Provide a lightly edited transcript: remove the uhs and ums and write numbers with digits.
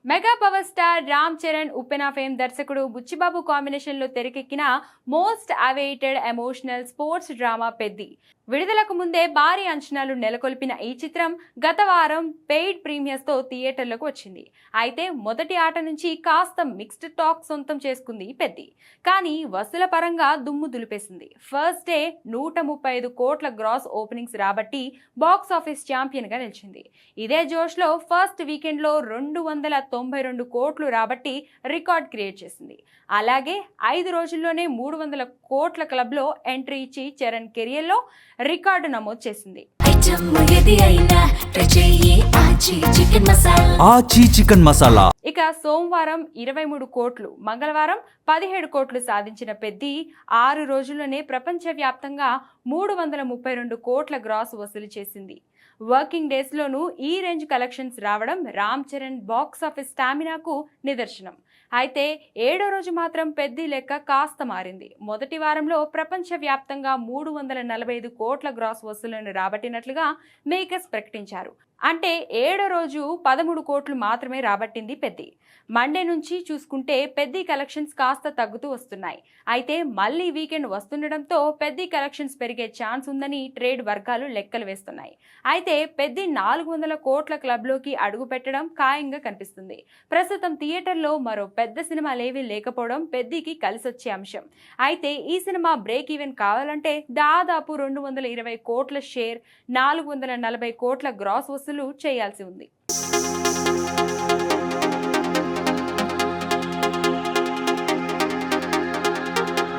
Mega power star Ram Charan Uppena fame దర్శకుడు Buchibabu combination లో తెరకెక్కిన most awaited emotional sports drama Peddi విడుదలకు ముందే భారీ అంచనాలు నెలకొల్పిన ఈ చిత్రం గత వారం పెయిడ్ ప్రీమియర్స్ తో థియేటర్లకు వచ్చింది. అయితే మొదటి ఆట నుంచి కాస్త మిక్స్డ్ టాక్ సొంతం చేసుకుంది పెద్ది. కానీ వసూల పరంగా దుమ్ము దులిపేసింది. ఫస్ట్ డే 135 కోట్ల గ్రాస్ ఓపెనింగ్స్ రాబట్టి బాక్స్ ఆఫీస్ ఛాంపియన్ గా నిలిచింది. ఇదే జోష్ లో ఫస్ట్ వీకెండ్ లో 292 కోట్లు రాబట్టి రికార్డ్ క్రియేట్ చేసింది. అలాగే 5 రోజుల్లోనే 300 కోట్ల క్లబ్ లో ఎంట్రీ ఇచ్చి చరణ్ కెరియర్ లో రికార్డు నమోదు చేసింది. ఇక సోమవారం 23 కోట్లు, మంగళవారం 17 కోట్లు సాధించిన పెద్ది 6 రోజుల్లోనే ప్రపంచవ్యాప్తంగా 332 కోట్ల గ్రాస్ వసూలు చేసింది. వర్కింగ్ డేస్ లోనూ ఈ రేంజ్ కలెక్షన్స్ రావడం రామ్ చరణ్ బాక్స్ ఆఫీస్ స్టామినాకు నిదర్శనం. అయితే 7వ రోజు మాత్రం పెద్ది లెక్క కాస్త మారింది. మొదటి వారంలో ప్రపంచవ్యాప్తంగా 345 కోట్ల గ్రాస్ వసూళ్లను రాబట్టినట్లుగా మేకర్స్ ప్రకటించారు. అంటే 7వ రోజు 13 కోట్లు మాత్రమే రాబట్టింది పెద్ది. మండే నుంచి చూసుకుంటే పెద్ది కలెక్షన్స్ కాస్త తగ్గుతూ వస్తున్నాయి. అయితే మళ్ళీ వీకెండ్ వస్తుండడంతో పెద్ది కలెక్షన్స్ పెరిగే ఛాన్స్ ఉందని ట్రేడ్ వర్గాలు లెక్కలు వేస్తున్నాయి. అయితే పెద్ది 400 కోట్ల క్లబ్లోకి అడుగు పెట్టడం ఖాయంగా కనిపిస్తుంది. ప్రస్తుతం థియేటర్లో మరో పెద్ద సినిమాలేవీ లేకపోవడం పెద్దికి కలిసొచ్చే అంశం. అయితే ఈ సినిమా బ్రేక్ ఈవెన్ కావాలంటే దాదాపు 220 కోట్ల షేర్, 440 కోట్ల గ్రాస్ వసూలు చేయాల్సి ఉంది.